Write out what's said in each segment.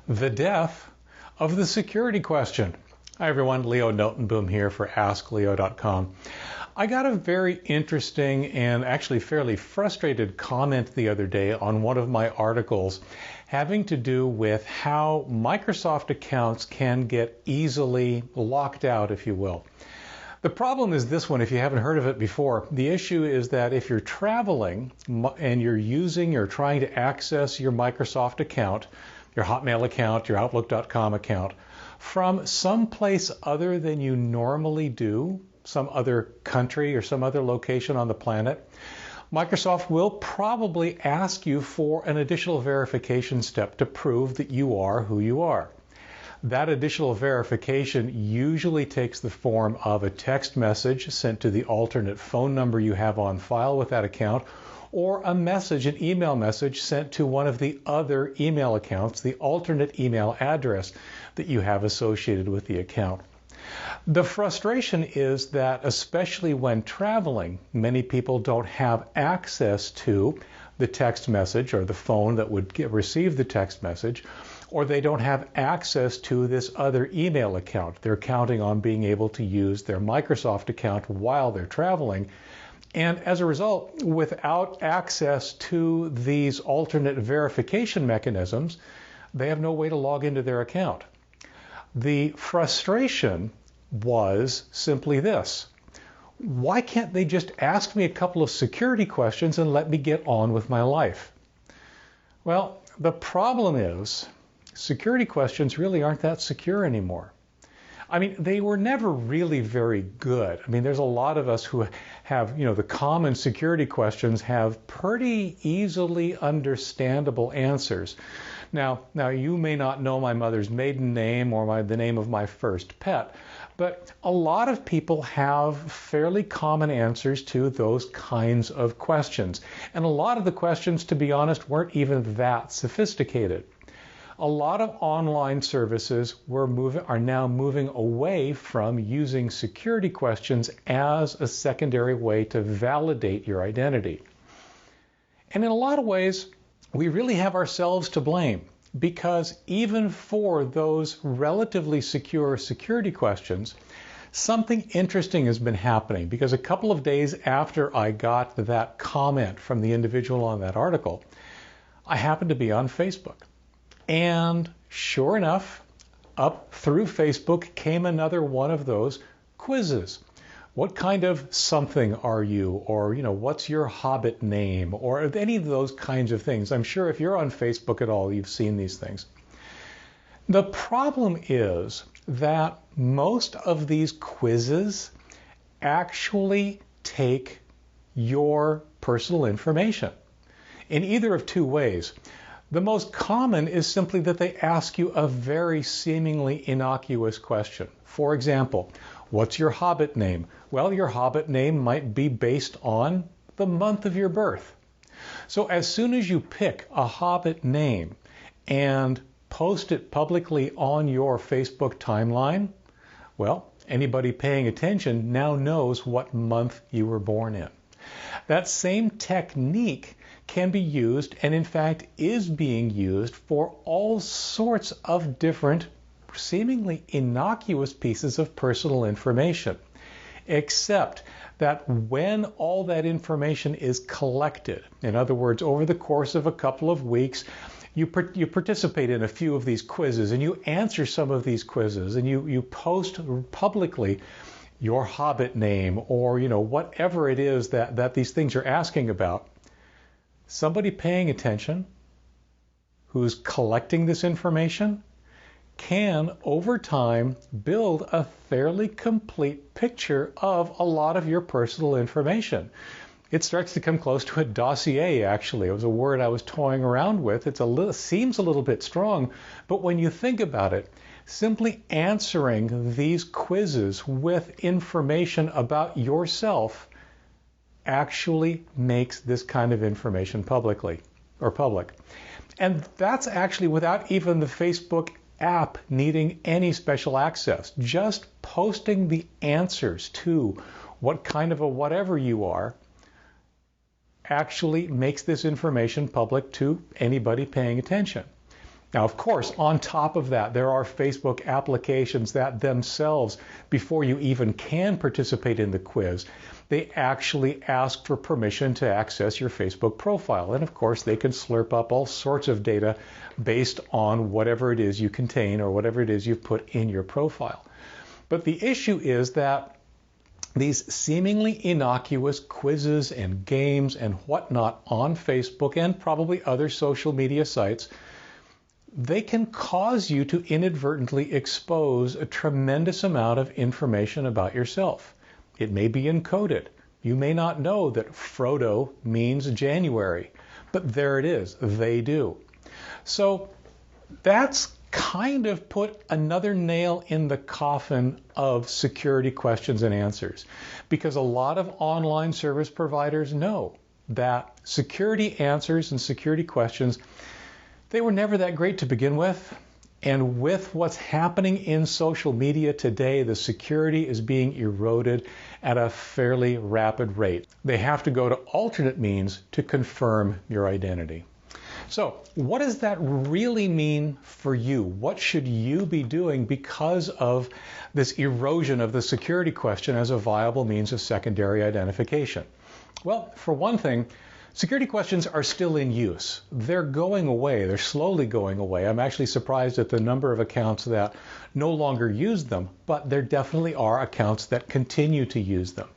the death of the security question. Hi everyone, Leo Notenboom here for AskLeo.com. I got a very interesting and actually fairly frustrated comment the other day on one of my articles having to do with how Microsoft accounts can get easily locked out, if you will. The problem is this one, if you haven't heard of it before. The issue is that if you're traveling and you're using or trying to access your Microsoft account, your Hotmail account, your Outlook.com account, from some place other than you normally do, some other country or some other location on the planet, Microsoft will probably ask you for an additional verification step to prove that you are who you are. That additional verification usually takes the form of a text message sent to the alternate phone number you have on file with that account, or a message, an email message sent to one of the other email accounts, the alternate email address that you have associated with the account. The frustration is that, especially when traveling, many people don't have access to the text message or the phone that would receive the text message, or they don't have access to this other email account. They're counting on being able to use their Microsoft account while they're traveling. And as a result, without access to these alternate verification mechanisms, they have no way to log into their account. The frustration was simply this: why can't they just ask me a couple of security questions and let me get on with my life? Well, the problem is security questions really aren't that secure anymore. I mean, they were never really very good. I mean, there's a lot of us who have, the common security questions have pretty easily understandable answers. Now you may not know my mother's maiden name or the name of my first pet, but a lot of people have fairly common answers to those kinds of questions. And a lot of the questions, to be honest, weren't even that sophisticated. A lot of online services are now moving away from using security questions as a secondary way to validate your identity. And in a lot of ways, we really have ourselves to blame, because even for those relatively secure security questions, something interesting has been happening. Because a couple of days after I got that comment from the individual on that article, I happened to be on Facebook. And sure enough, up through Facebook came another one of those quizzes. What kind of something are you? Or, what's your Hobbit name? Or any of those kinds of things. I'm sure if you're on Facebook at all, you've seen these things. The problem is that most of these quizzes actually take your personal information in either of two ways. The most common is simply that they ask you a very seemingly innocuous question. For example, what's your Hobbit name? Well, your Hobbit name might be based on the month of your birth. So as soon as you pick a Hobbit name and post it publicly on your Facebook timeline, well, anybody paying attention now knows what month you were born in. That same technique can be used, and in fact is being used, for all sorts of different seemingly innocuous pieces of personal information. Except that when all that information is collected, in other words, over the course of a couple of weeks, you participate in a few of these quizzes and you answer some of these quizzes and you post publicly your Hobbit name or whatever it is that these things are asking about. Somebody paying attention who's collecting this information can, over time, build a fairly complete picture of a lot of your personal information. It starts to come close to a dossier, actually. It was a word I was toying around with. Seems a little bit strong, but when you think about it, simply answering these quizzes with information about yourself actually makes this kind of information public. And that's actually without even the Facebook app needing any special access. Just posting the answers to what kind of a whatever you are actually makes this information public to anybody paying attention. Now, of course, on top of that, there are Facebook applications that themselves, before you even can participate in the quiz, they actually ask for permission to access your Facebook profile. And of course, they can slurp up all sorts of data based on whatever it is you contain or whatever it is you've put in your profile. But the issue is that these seemingly innocuous quizzes and games and whatnot on Facebook and probably other social media sites, they can cause you to inadvertently expose a tremendous amount of information about yourself. It may be encoded. You may not know that Frodo means January, but there it is. They do. So that's kind of put another nail in the coffin of security questions and answers, because a lot of online service providers know that security answers and security questions, they were never that great to begin with. And with what's happening in social media today, the security is being eroded at a fairly rapid rate. They have to go to alternate means to confirm your identity. So what does that really mean for you? What should you be doing because of this erosion of the security question as a viable means of secondary identification? Well, for one thing, security questions are still in use. They're going away. They're slowly going away. I'm actually surprised at the number of accounts that no longer use them, but there definitely are accounts that continue to use them.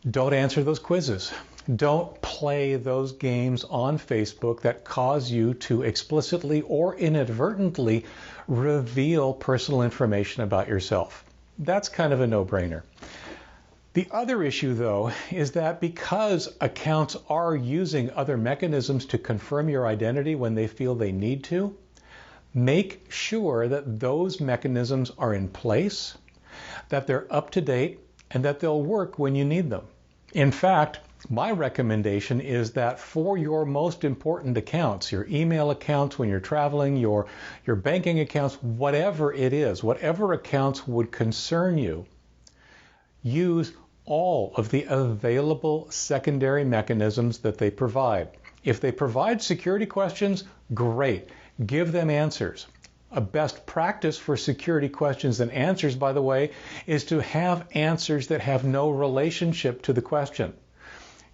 Don't answer those quizzes. Don't play those games on Facebook that cause you to explicitly or inadvertently reveal personal information about yourself. That's kind of a no-brainer. The other issue, though, is that because accounts are using other mechanisms to confirm your identity when they feel they need to, make sure that those mechanisms are in place, that they're up to date, and that they'll work when you need them. In fact, my recommendation is that for your most important accounts, your email accounts when you're traveling, your banking accounts, whatever it is, whatever accounts would concern you, use all of the available secondary mechanisms that they provide. If they provide security questions, great. Give them answers. A best practice for security questions and answers, by the way, is to have answers that have no relationship to the question.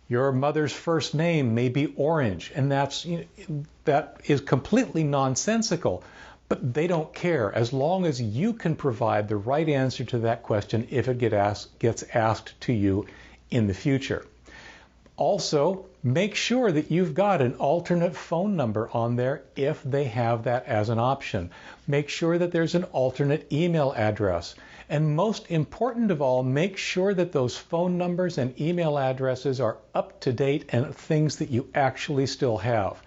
Your mother's first name may be Orange, and that is completely nonsensical. But they don't care as long as you can provide the right answer to that question if it gets asked to you in the future. Also, make sure that you've got an alternate phone number on there if they have that as an option. Make sure that there's an alternate email address. And most important of all, make sure that those phone numbers and email addresses are up to date and things that you actually still have.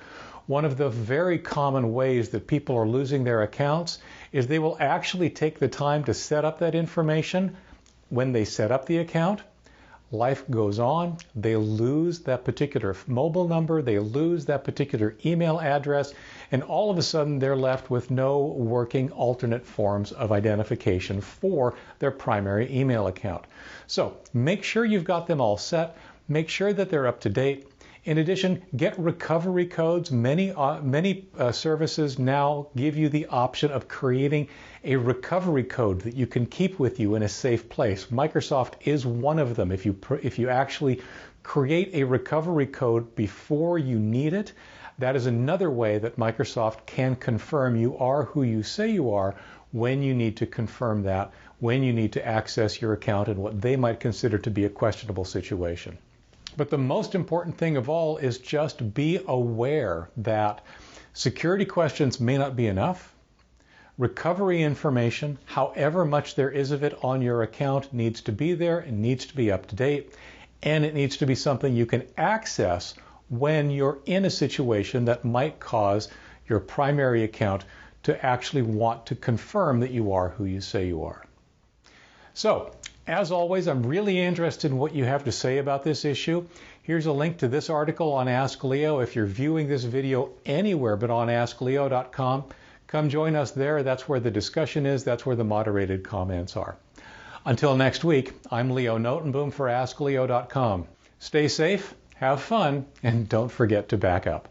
One of the very common ways that people are losing their accounts is they will actually take the time to set up that information. When they set up the account, life goes on. They lose that particular mobile number, they lose that particular email address, and all of a sudden they're left with no working alternate forms of identification for their primary email account. So make sure you've got them all set. Make sure that they're up to date. In addition, get recovery codes. Many services now give you the option of creating a recovery code that you can keep with you in a safe place. Microsoft is one of them. If you actually create a recovery code before you need it, that is another way that Microsoft can confirm you are who you say you are when you need to confirm that, when you need to access your account in what they might consider to be a questionable situation. But the most important thing of all is just be aware that security questions may not be enough. Recovery information, however much there is of it on your account, needs to be there and needs to be up to date. And it needs to be something you can access when you're in a situation that might cause your primary account to actually want to confirm that you are who you say you are. So, as always, I'm really interested in what you have to say about this issue. Here's a link to this article on Ask Leo. If you're viewing this video anywhere but on AskLeo.com, come join us there. That's where the discussion is. That's where the moderated comments are. Until next week, I'm Leo Notenboom for AskLeo.com. Stay safe, have fun, and don't forget to back up.